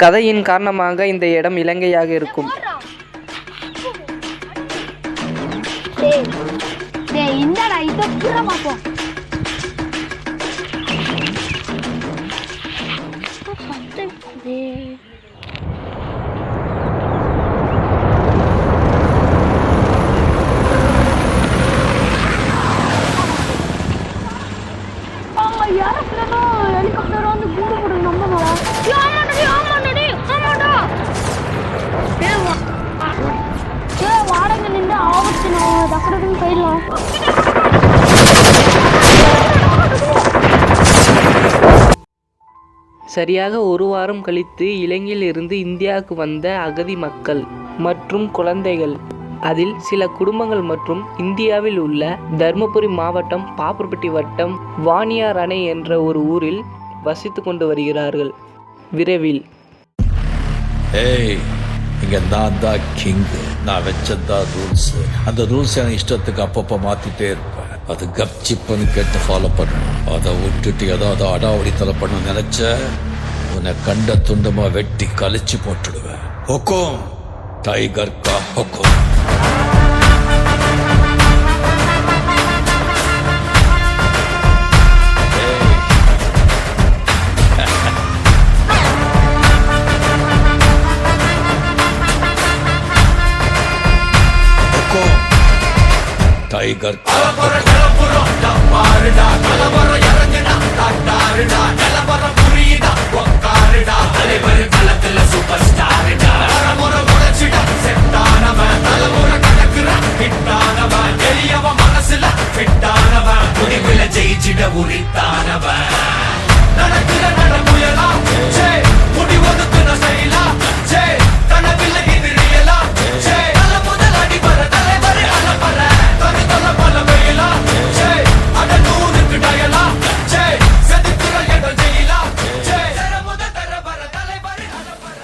கதையின் காரணமாக இந்த இடம் இலங்கையாக இருக்கும். சரியாக ஒரு வாரம் கழித்து இலங்கையில் இருந்து இந்தியாவுக்கு வந்த அகதி மக்கள் மற்றும் குழந்தைகள், அதில் சில குடும்பங்கள் மற்றும் இந்தியாவில் உள்ள தர்மபுரி மாவட்டம் பாப்புப்பட்டி வட்டம் வாணியார் அணை என்ற ஒரு ஊரில் வசித்து கொண்டு வருகிறார்கள். விரைவில் இங்க நான் தான் கிங், நான் வச்சதான் ரூல்ஸ். அந்த ரூல்ஸ் எனக்கு இஷ்டத்துக்கு அப்பப்போ மாத்திட்டே இருப்பேன். அது கப்சிப்புன்னு கேட்டு ஃபாலோ பண்ணணும். அதை விட்டுட்டு ஏதாவது அடாவடித்தலை பண்ண நினைச்ச உன்னை கண்ட துண்டமா வெட்டி கழிச்சு போட்டுடுவேன். ஹொக்கோம், டைகர் கா ஹொக்கோம். டைகர் மனசுல ஃபிட்டானவன், முடிவுல ஜெயிச்சிட உரித்தானவன். நடக்கிற நடமுயலா முடிவதுக்குன செய்யலா கனவில்லை இது ரியலா நல்ல முதல் அடிபர தலைவர் அலப்பற தனித்தல பல வெயிலா அட நூறுக்கு டயலா செதுக்குற எடம் ஜெயிலா முதல் தரவர தலைவர் அலப்பற.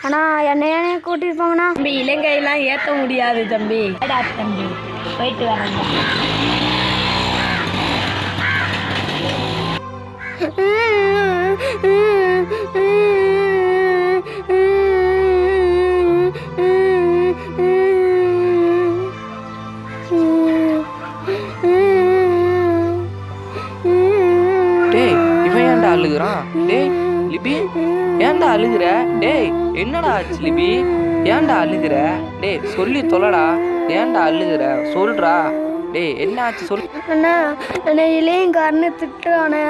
அண்ணா என்னையே கூட்டிட்டு போங்கண்ணா. தம்பி இலங்கையெல்லாம் ஏற்ற முடியாது தம்பி. தம்பி போயிட்டு வரேன். டேய் இவன் ஏன்டா அழுகுறான்? டேய் லிபி ஏன்டா அழுகுற? டேய் என்னடா ஆச்சு லிபி? ஏன்டா அழுகுற? டேய் சொல்லி தொலைடா, ஏன்டா அழுகுற சொல்றா. டேய் என்ன ஆச்சு சொல். அண்ணா என்னை இளையங்காரன்னு திட்டுறானே.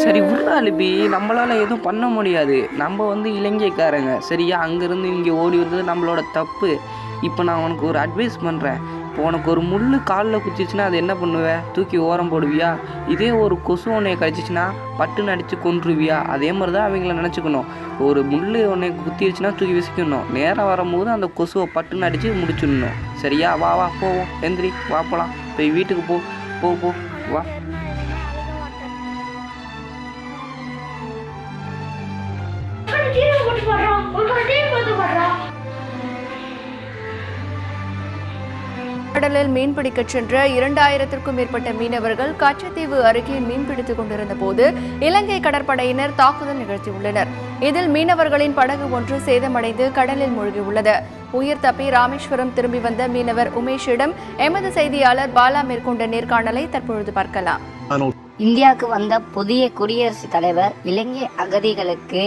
சரி விட்றா லிபி, நம்மளால எதுவும் பண்ண முடியாது. நம்ம இலங்கைக்காரங்க சரியா, அங்கேருந்து இங்கே ஓடி வந்தது நம்மளோட தப்பு. இப்போ நான் உனக்கு ஒரு அட்வைஸ் பண்ணுறேன். இப்போ உனக்கு ஒரு முள் காலில் குச்சிச்சுன்னா அது என்ன பண்ணுவேன்? தூக்கி ஓரம் போடுவியா? இதே ஒரு கொசு உன்னை கடிச்சிச்சுன்னா பட்டுன்னு அடித்து கொன்றுவியா? அதே மாதிரி தான் அவங்கள நினச்சிக்கணும். ஒரு முள் உன்னை குத்திடுச்சுன்னா தூக்கி விசிக்கணும். நேரம் வரும்போது அந்த கொசுவை பட்டுன்னு அடித்து முடிச்சிடணும். சரியா? வா வா போவோம், எந்திரி வா போகலாம். போய் வீட்டுக்கு போ போ போ வா. கடலில் மீன்பிடிக்கச் சென்ற 2000க்கும் மேற்பட்ட மீனவர்கள் கச்சத்தீவு அருகே மீன்பிடித்துக் கொண்டிருந்த போது இலங்கை கடற்படையினர் தாக்குதல் நிகழ்த்தியுள்ளனர். இதில் மீனவர்களின் படகு ஒன்று சேதமடைந்து கடலில் மூழ்கியுள்ளது. உயிர் தப்பி ராமேஸ்வரம் திரும்பி வந்த மீனவர் உமேஷிடம் எமது செய்தியாளர் பாலா மேற்கொண்ட நேர்காணலை தற்பொழுது பார்க்கலாம். இந்தியாவுக்கு வந்த புதிய குடியரசுத் தலைவர் இலங்கை அகதிகளுக்கு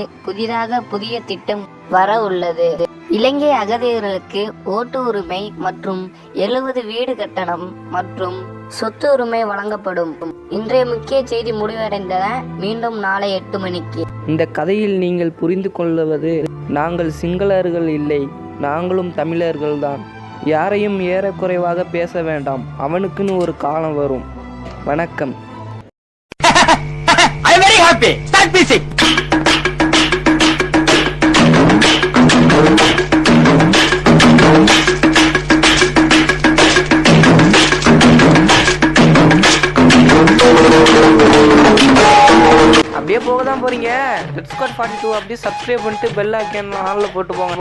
புதிய திட்டம் வர உள்ளது. இலங்கை அகதிகளுக்கு ஓட்டு உரிமை மற்றும் 70 வீடு கட்டணம் மற்றும் சொத்து உரிமை வழங்கப்படும். இன்றைய முக்கிய செய்தி முடிவடைந்தன. மீண்டும் நாளை 8 மணிக்கு. இந்த கதையில் நீங்கள் புரிந்து கொள்வது, நாங்கள் சிங்களர்கள் இல்லை, நாங்களும் தமிழர்கள்தான். யாரையும் ஏறக்குறைவாக பேச வேண்டாம். அவனுக்குன்னு ஒரு காலம் வரும். வணக்கம். I am very happy. Start music. அப்படியே போக தான் போகிறீங்க. ரெட் ஸ்குவாட் 42 அப்படியே சப்ஸ்கிரைப் பண்ணிட்டு பெல் ஐக்கான் ஆனில் போட்டு போங்க.